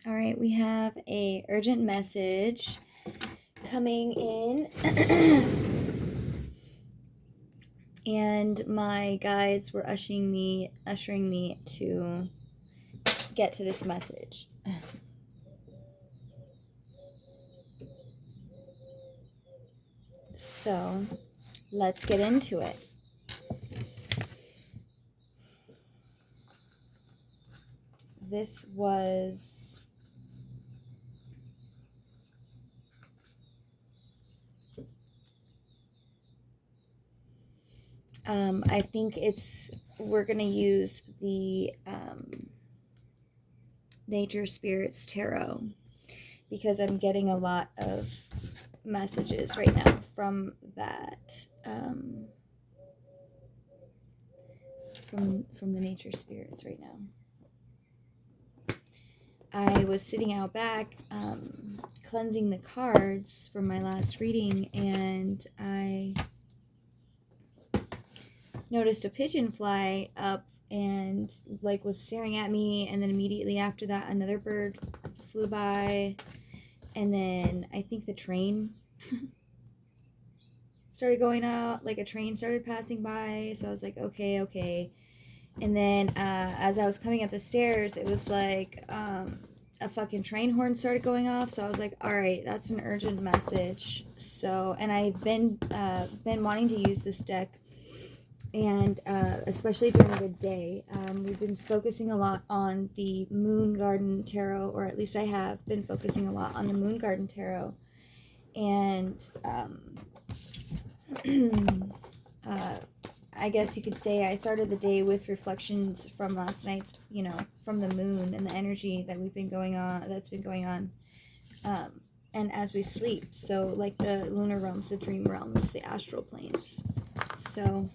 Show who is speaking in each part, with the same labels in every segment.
Speaker 1: All right, we have a urgent message coming in. And my guides were ushering me to get to this message. So, let's get into it. This was I think we're going to use the Nature Spirits Tarot because I'm getting a lot of messages right now from that, from the Nature Spirits right now. I was sitting out back cleansing the cards from my last reading, and I noticed a pigeon fly up and was staring at me, and then immediately after that another bird flew by, and then I think the train started going out, a train started passing by, so I was like, okay. And then as I was coming up the stairs, it was like a fucking train horn started going off, so I was like, all right, that's an urgent message. So, and I've been wanting to use this deck, and especially during the day. We've been focusing a lot on the Moon Garden Tarot, or at least I have been focusing a lot on the Moon Garden Tarot. And I guess you could say I started the day with reflections from last night's, from the moon and the energy that's been going on. And as we sleep, so like the lunar realms, the dream realms, the astral planes. So,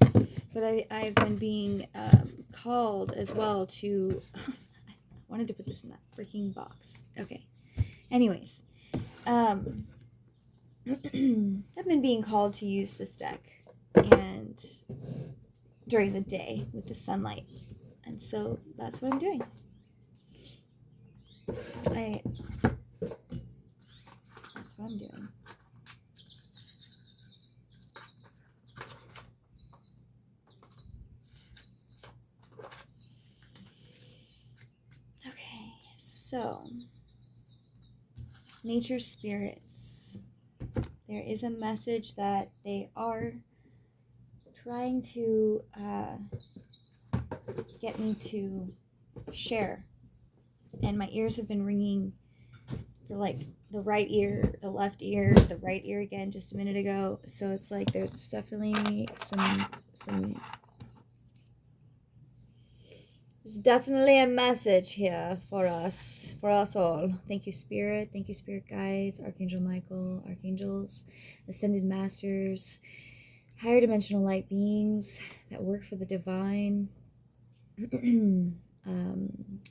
Speaker 1: but I've been being called as well to, I wanted to put this in that freaking box. Okay. Anyways, I've been being called to use this deck and during the day with the sunlight. And so that's what I'm doing. That's what I'm doing. Okay, so Nature Spirits. There is a message that they are trying to get me to share. And my ears have been ringing for the right ear, the left ear, the right ear again just a minute ago. So it's like there's definitely there's definitely a message here for us all. Thank you, Spirit. Thank you, Spirit Guides, Archangel Michael, Archangels, Ascended Masters, higher dimensional light beings that work for the divine,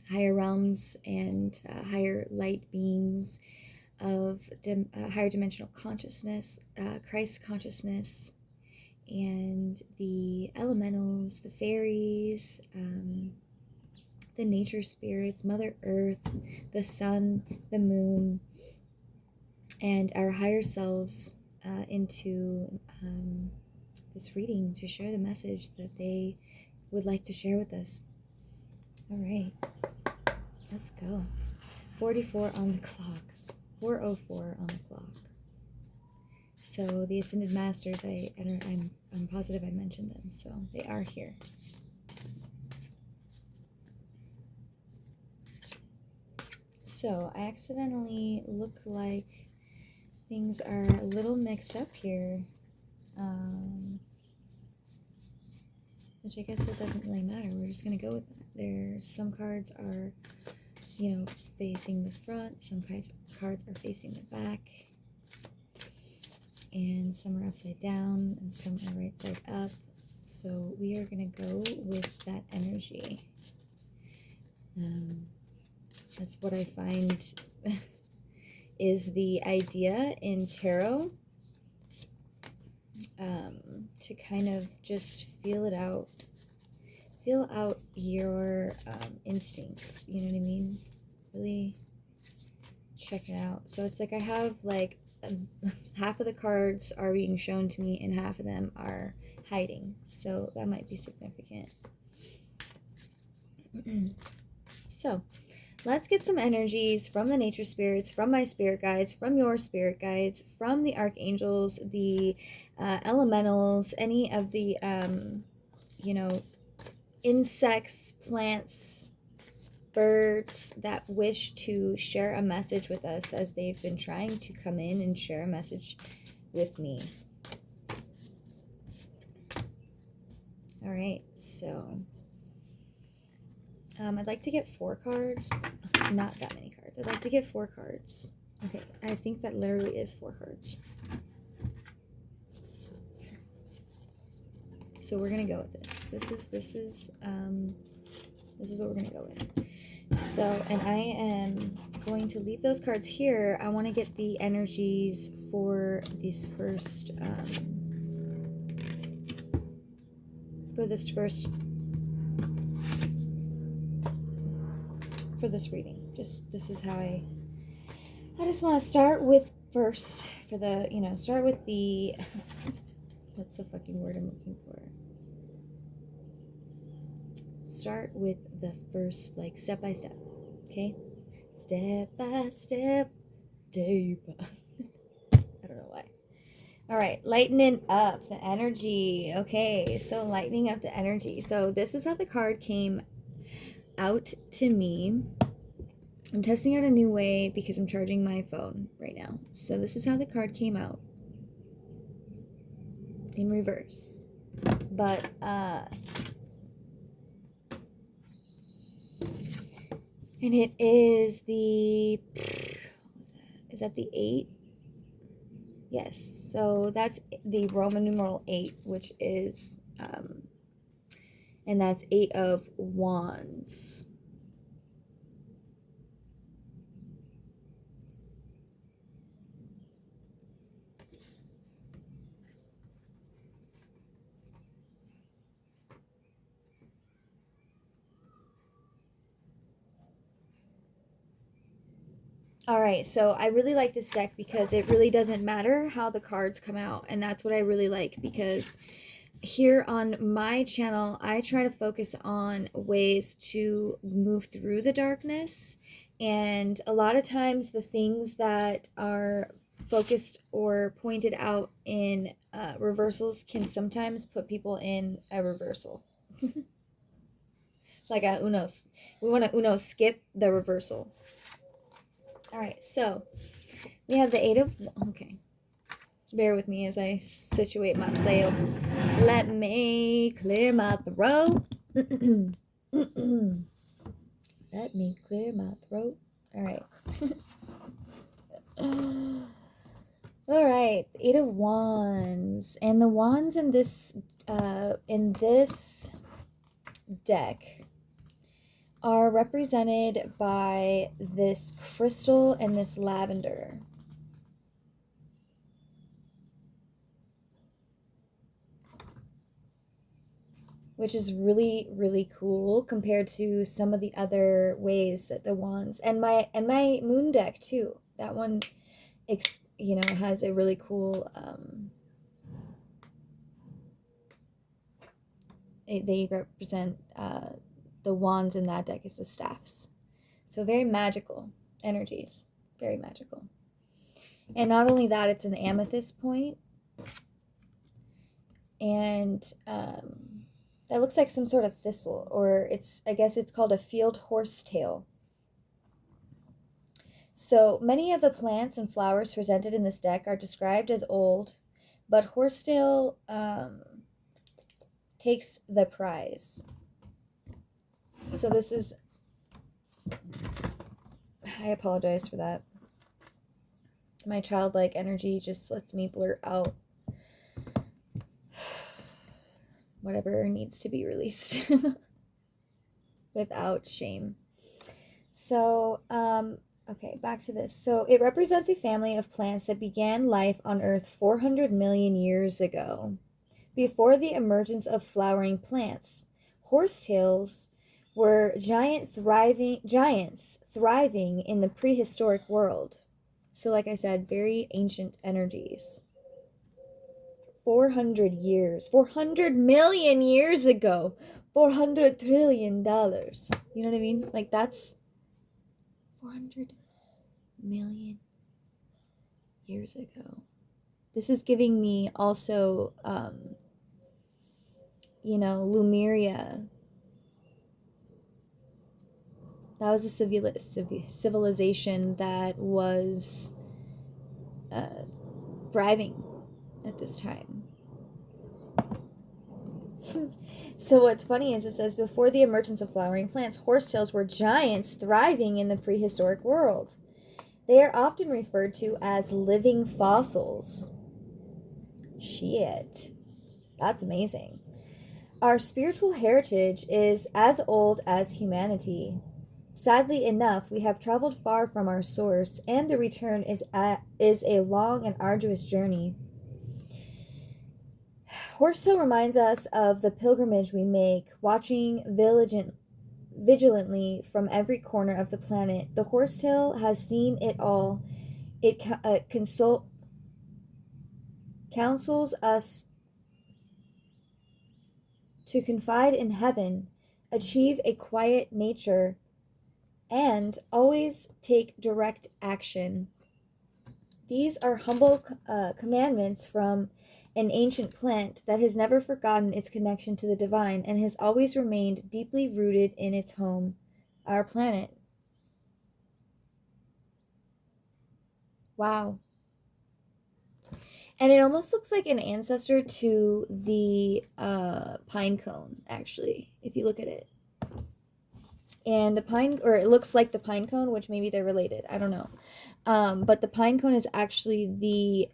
Speaker 1: higher realms and higher light beings of higher dimensional consciousness, Christ consciousness, and the elementals, the fairies, the nature spirits, Mother Earth, the sun, the moon, and our higher selves into this reading to share the message that they would like to share with us. All right, let's go. 44 on the clock, 4:04 on the clock. So the Ascended Masters, I'm positive I mentioned them, so they are here. So I accidentally look like things are a little mixed up here, which I guess it doesn't really matter. We're just going to go with that. Some cards are, facing the front, some cards are facing the back, and some are upside down, and some are right side up. So we are going to go with that energy. That's what I find is the idea in tarot, to kind of just feel out your instincts, you know what I mean? Really check it out. So it's like I have like half of the cards are being shown to me and half of them are hiding. So that might be significant. So let's get some energies from the nature spirits, from my spirit guides, from your spirit guides, from the archangels, the elementals, any of the, you know, insects, plants, birds that wish to share a message with us as they've been trying to come in and share a message with me. All right, so I'd like to get 4 cards. Not that many cards. I'd like to get 4 cards. Okay, I think that literally is 4 cards. So we're gonna go with this. This is what we're gonna go with. So, and I am going to leave those cards here. I want to get the energies for this first for this reading. Just this is how I just want to start with first for the, you know, start with the what's the fucking word I'm looking for? Start with the first, like, step by step, okay? Step by step, day by I don't know why. All right, lightening up the energy. Okay, so lightening up the energy. So this is how the card came out to me. I'm testing out a new way because I'm charging my phone right now. So this is how the card came out in reverse. But and it is the, is that the 8? Yes, so that's the Roman numeral 8, which is, and that's 8 of Wands. All right, so I really like this deck because it really doesn't matter how the cards come out, and that's what I really like, because here on my channel, I try to focus on ways to move through the darkness, and a lot of times the things that are focused or pointed out in reversals can sometimes put people in a reversal. Like a Uno's. We want to Uno skip the reversal. All right, so we have the 8 of... Okay. Bear with me as I situate myself. Let me clear my throat. Let me clear my throat. All right. All right, 8 of Wands. And the wands in this deck are represented by this crystal and this lavender. Which is really, really cool compared to some of the other ways that the wands, and my moon deck too. That one, you know, has a really cool, they represent, the wands in that deck is the staffs. So very magical energies, very magical. And not only that, it's an amethyst point. And that looks like some sort of thistle, or I guess it's called a field horsetail. So many of the plants and flowers presented in this deck are described as old, but horsetail takes the prize. So this is, I apologize for that. My childlike energy just lets me blurt out whatever needs to be released without shame. So, okay, back to this. So it represents a family of plants that began life on Earth 400 million years ago, before the emergence of flowering plants. Horsetails were giants thriving in the prehistoric world. So like I said, very ancient energies. 400 years, 400 million years ago, $400 trillion. You know what I mean? Like that's 400 million years ago. This is giving me also, Lemuria. That was a civilization that was thriving at this time. So what's funny is it says, before the emergence of flowering plants, horsetails were giants thriving in the prehistoric world. They are often referred to as living fossils. Shit. That's amazing. Our spiritual heritage is as old as humanity. Sadly enough, we have traveled far from our source, and the return is a long and arduous journey. Horsetail reminds us of the pilgrimage we make, watching vigilantly from every corner of the planet. The horsetail has seen it all. It counsels us to confide in heaven, achieve a quiet nature, and always take direct action. These are humble commandments from an ancient plant that has never forgotten its connection to the divine and has always remained deeply rooted in its home, our planet. Wow. And it almost looks like an ancestor to the pine cone, actually, if you look at it. And it looks like the pine cone, which maybe they're related. I don't know. But the pine cone is actually the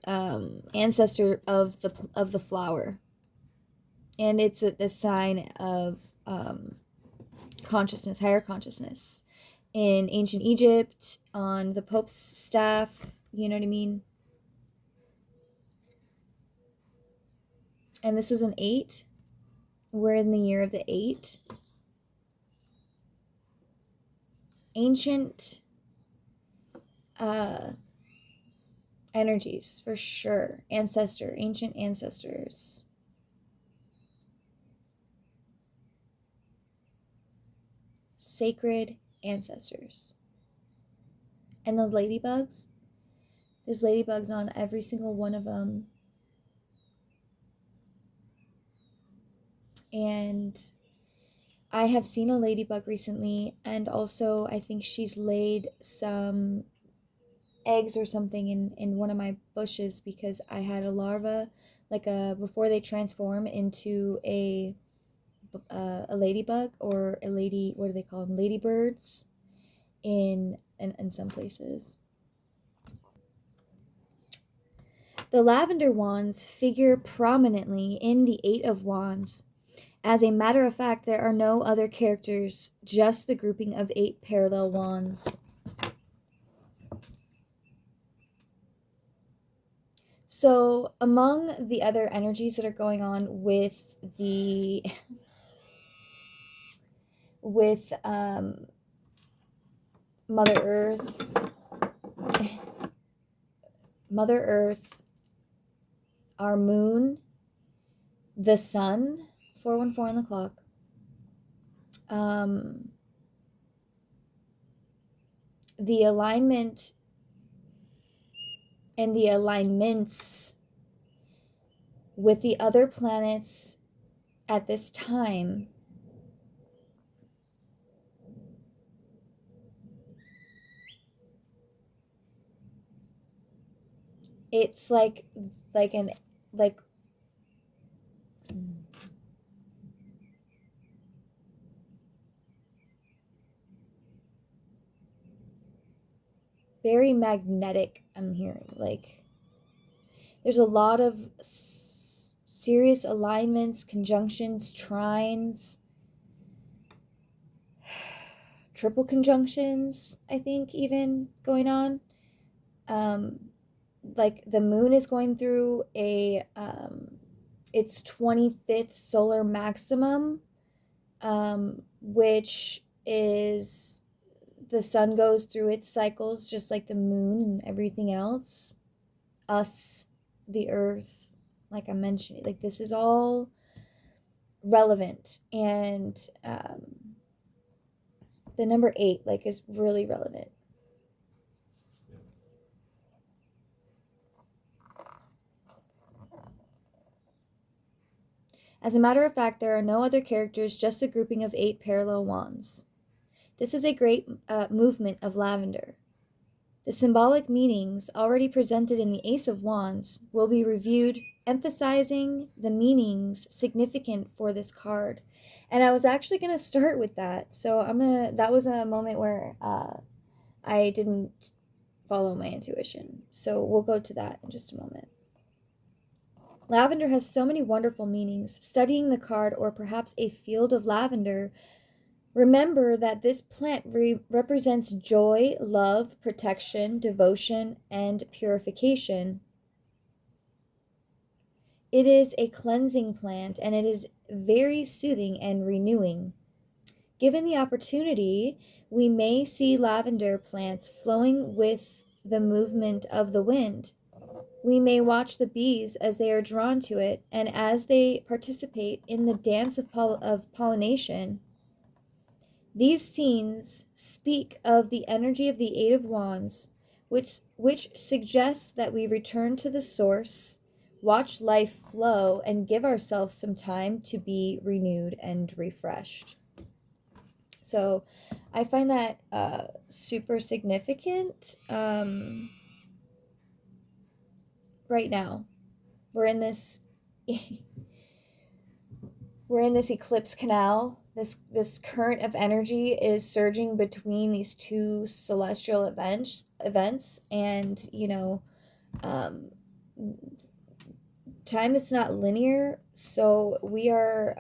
Speaker 1: ancestor of the flower, and it's a sign of consciousness, higher consciousness. In ancient Egypt, on the Pope's staff, you know what I mean. And this is an 8. We're in the year of the 8. Ancient energies, for sure. Ancient ancestors. Sacred ancestors. And the ladybugs. There's ladybugs on every single one of them. And I have seen a ladybug recently, and also I think she's laid some eggs or something in one of my bushes, because I had a larva, before they transform into a ladybug, or a lady, what do they call them, ladybirds, in some places. The lavender wands figure prominently in the 8 of Wands. As a matter of fact, there are no other characters, just the grouping of 8 parallel wands. So, among the other energies that are going on with Mother Earth, our moon, the sun, 414 on the clock, the alignment and the alignments with the other planets at this time, it's like very magnetic. I'm hearing there's a lot of serious alignments, conjunctions, trines, triple conjunctions, I think, even going on. The moon is going through its 25th solar maximum, which is the sun goes through its cycles just like the moon and everything else. Us, the earth, like I mentioned, like this is all relevant. And the number 8 like is really relevant. As a matter of fact, there are no other characters, just a grouping of 8 parallel wands. This is a great movement of lavender. The symbolic meanings already presented in the Ace of Wands will be reviewed, emphasizing the meanings significant for this card. And I was actually going to start with that. So that was a moment where I didn't follow my intuition. So we'll go to that in just a moment. Lavender has so many wonderful meanings. Studying the card, or perhaps a field of lavender, remember that this plant represents joy, love, protection, devotion, and purification. It is a cleansing plant, and it is very soothing and renewing. Given the opportunity, we may see lavender plants flowing with the movement of the wind. We may watch the bees as they are drawn to it, and as they participate in the dance of pollination. These scenes speak of the energy of the 8 of Wands, which suggests that we return to the source, watch life flow, and give ourselves some time to be renewed and refreshed. So I find that super significant right now. We're in this eclipse canal. This current of energy is surging between these two celestial events, and time is not linear, so we are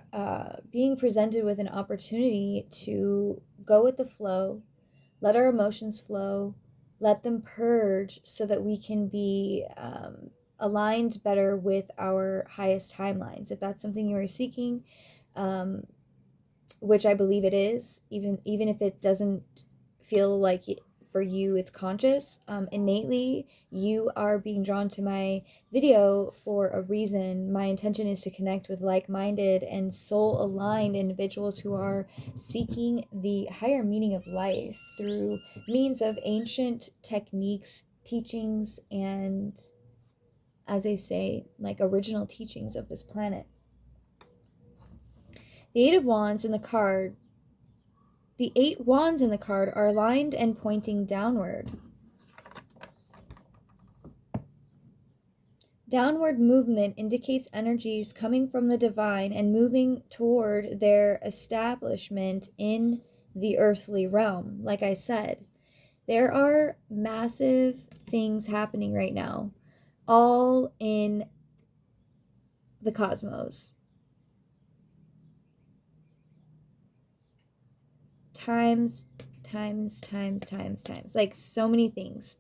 Speaker 1: being presented with an opportunity to go with the flow, let our emotions flow, let them purge, so that we can be aligned better with our highest timelines. If that's something you are seeking, which I believe it is, even if it doesn't feel like for you it's conscious, innately you are being drawn to my video for a reason. My intention is to connect with like-minded and soul-aligned individuals who are seeking the higher meaning of life through means of ancient techniques, teachings, and, as they say, like original teachings of this planet. The 8 wands in the card are aligned and pointing downward. Downward movement indicates energies coming from the divine and moving toward their establishment in the earthly realm. Like I said, there are massive things happening right now, all in the cosmos. Times, like so many things.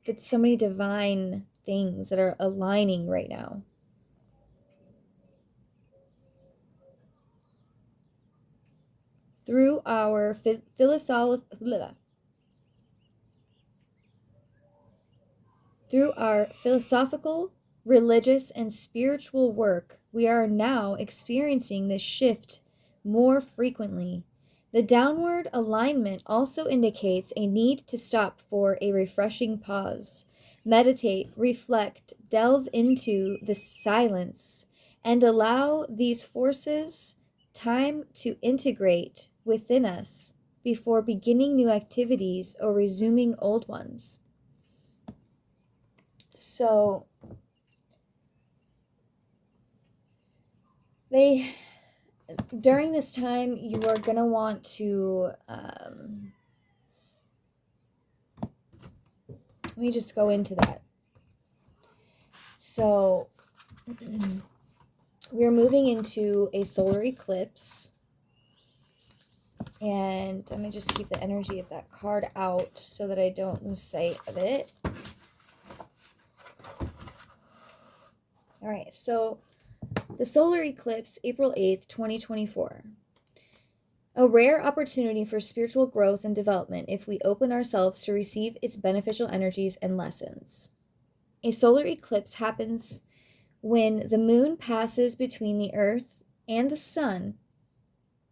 Speaker 1: It's so many divine things that are aligning right now. Through our philosophical, religious, and spiritual work, we are now experiencing this shift more frequently. The downward alignment also indicates a need to stop for a refreshing pause, meditate, reflect, delve into the silence, and allow these forces time to integrate within us before beginning new activities or resuming old ones. So during this time, you are going to want to, let me just go into that. So we're moving into a solar eclipse, and let me just keep the energy of that card out so that I don't lose sight of it. All right, so The solar eclipse, April 8th, 2024. A rare opportunity for spiritual growth and development if we open ourselves to receive its beneficial energies and lessons. A solar eclipse happens when the moon passes between the earth and the sun,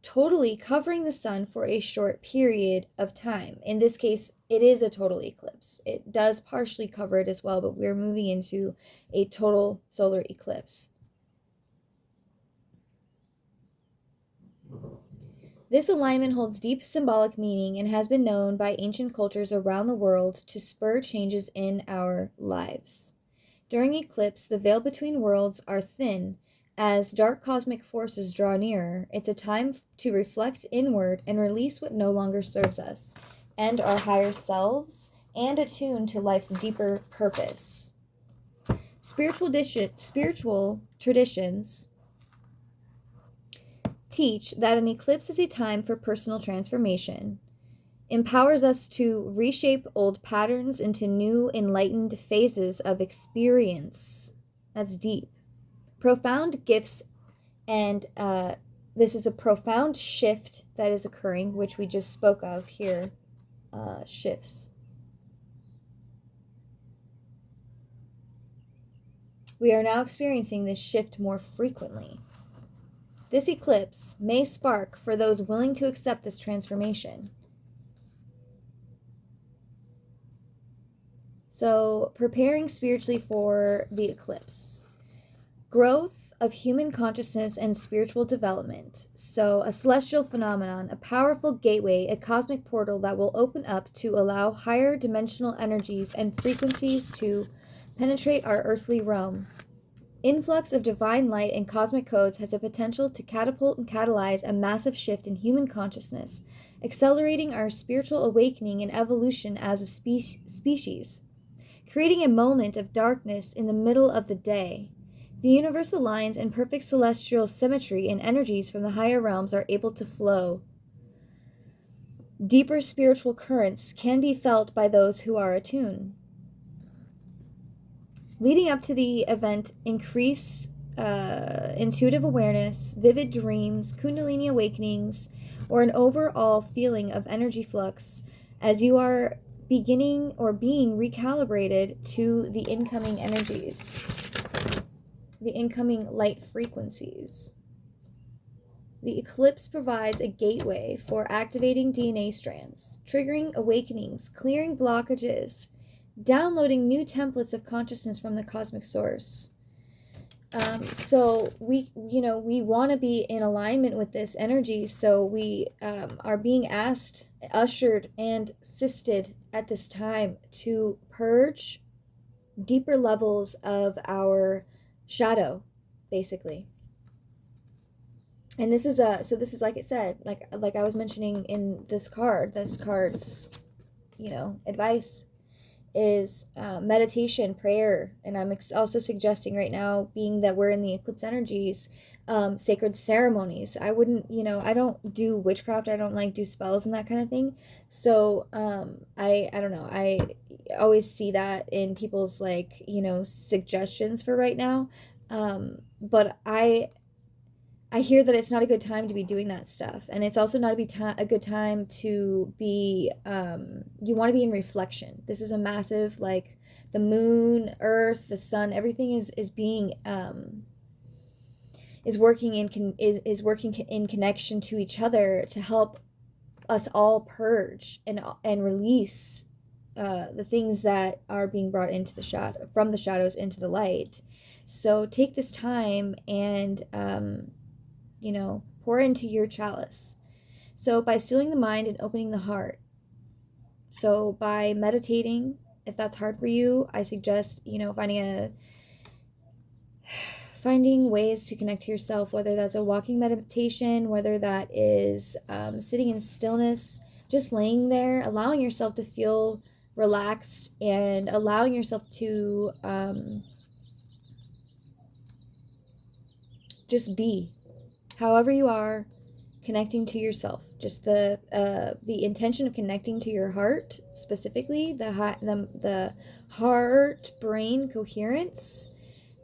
Speaker 1: totally covering the sun for a short period of time. In this case, it is a total eclipse. It does partially cover it as well, but we're moving into a total solar eclipse. This alignment holds deep symbolic meaning and has been known by ancient cultures around the world to spur changes in our lives. During eclipse, the veil between worlds are thin. As dark cosmic forces draw nearer, it's a time to reflect inward and release what no longer serves us and our higher selves, and attune to life's deeper purpose. Spiritual traditions teach that an eclipse is a time for personal transformation, empowers us to reshape old patterns into new enlightened phases of experience. That's deep. Profound gifts, and this is a profound shift that is occurring, which we just spoke of here. Shifts. We are now experiencing this shift more frequently. This eclipse may spark for those willing to accept this transformation. So, preparing spiritually for the eclipse. Growth of human consciousness and spiritual development. So, a celestial phenomenon, a powerful gateway, a cosmic portal that will open up to allow higher dimensional energies and frequencies to penetrate our earthly realm. Influx of divine light and cosmic codes has a potential to catapult and catalyze a massive shift in human consciousness, accelerating our spiritual awakening and evolution as a species, creating a moment of darkness in the middle of the day. The universal lines and perfect celestial symmetry and energies from the higher realms are able to flow. Deeper spiritual currents can be felt by those who are attuned. Leading up to the event, increase intuitive awareness, vivid dreams, kundalini awakenings, or an overall feeling of energy flux as you are beginning or being recalibrated to the incoming energies, the incoming light frequencies. The eclipse provides a gateway for activating DNA strands, triggering awakenings, clearing blockages, downloading new templates of consciousness from the cosmic source. So we want to be in alignment with this energy. So we are being asked, ushered, and assisted at this time to purge deeper levels of our shadow, basically. And this is like it said, like I was mentioning in this card's advice is meditation, prayer, and I'm also suggesting right now, being that we're in the eclipse energies, sacred ceremonies. I wouldn't, I don't do witchcraft. I don't like do spells and that kind of thing. So I don't know. I always see that in people's suggestions for right now. But I hear that it's not a good time to be doing that stuff. And it's also not a good time to be, you want to be in reflection. This is a massive, the moon, earth, the sun, everything is being, is working in connection to each other to help us all purge and release the things that are being brought into the shadow, from the shadows into the light. So take this time and, pour into your chalice. So by stilling the mind and opening the heart. So by meditating, if that's hard for you, I suggest, finding ways to connect to yourself, whether that's a walking meditation, whether that is sitting in stillness, just laying there, allowing yourself to feel relaxed and allowing yourself to just be. However you are, connecting to yourself, just the intention of connecting to your heart, specifically the heart brain coherence,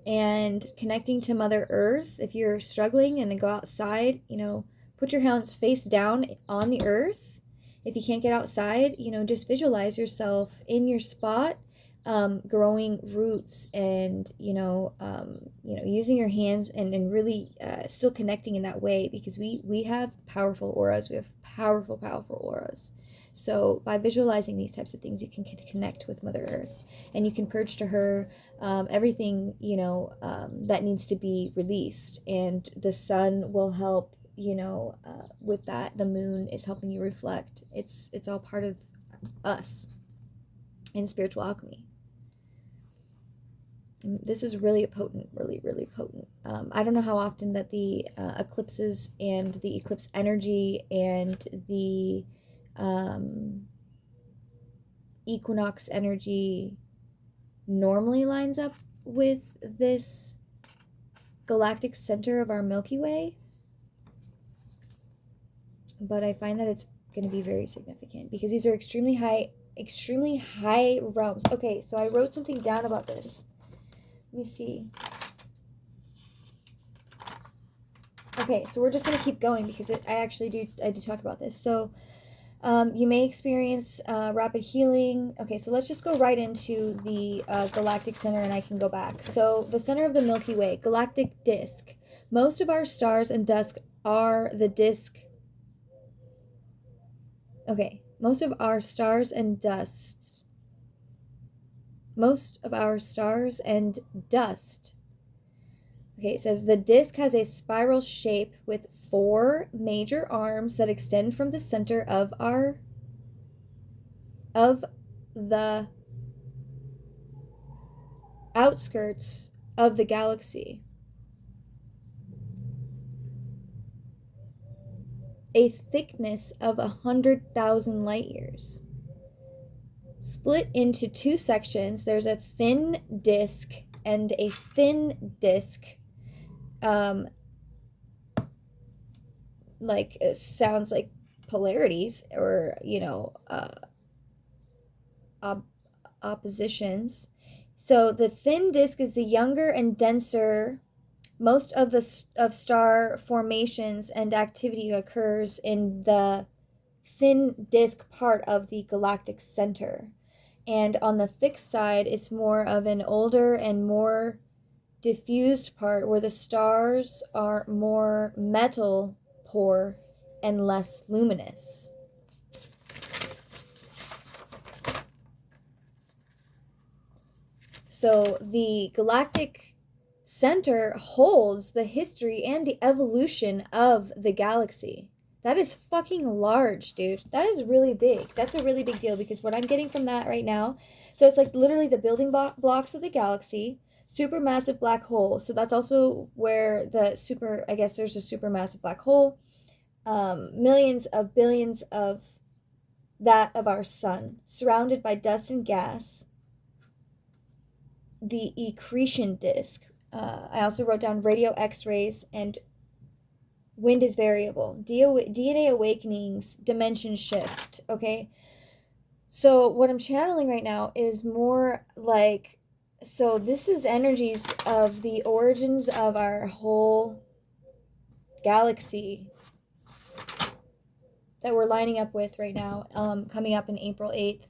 Speaker 1: and connecting to Mother Earth. If you're struggling and go outside, put your hands face down on the earth. If you can't get outside, just visualize yourself in your spot, growing roots, and using your hands, and really still connecting in that way, because we have powerful auras. We have powerful auras. So by visualizing these types of things, you can connect with Mother Earth, and you can purge to her everything that needs to be released, and the sun will help with that. The moon is helping you reflect. It's all part of us in spiritual alchemy. And this is really potent, really potent. I don't know how often that the eclipses and the eclipse energy and the equinox energy normally lines up with this galactic center of our Milky Way, but I find that it's going to be very significant, because these are extremely high realms. Okay, so I wrote something down about this. Let me see. Okay, so we're just going to keep going, because I do talk about this. So you may experience rapid healing. Okay, so let's just go right into the galactic center, and I can go back. So the center of the Milky Way, galactic disk. Most of our stars and disk are the disk. Okay, most of our stars and dust. Okay, it says the disk has a spiral shape with 4 major arms that extend from the center of the outskirts of the galaxy. A thickness of 100,000 light years. Split into 2 sections, there's a thin disk and a thin disk. Like, it sounds like polarities, or oppositions. So the thin disk is the younger and denser. Most of star formations and activity occurs in the thin disk part of the galactic center, and on the thick side, it's more of an older and more diffused part, where the stars are more metal poor and less luminous. So the galactic center holds the history and the evolution of the galaxy. That is fucking large, dude. That is really big. That's a really big deal, because what I'm getting from that right now, so it's like literally the building blocks of the galaxy, supermassive black hole. So that's also where there's a supermassive black hole, millions of billions of that of our sun, surrounded by dust and gas. The accretion disk. I also wrote down radio X-rays, and wind is variable. DNA awakenings, dimension shift. Okay, so what I'm channeling right now is more like, so this is energies of the origins of our whole galaxy that we're lining up with right now, coming up in April 8th.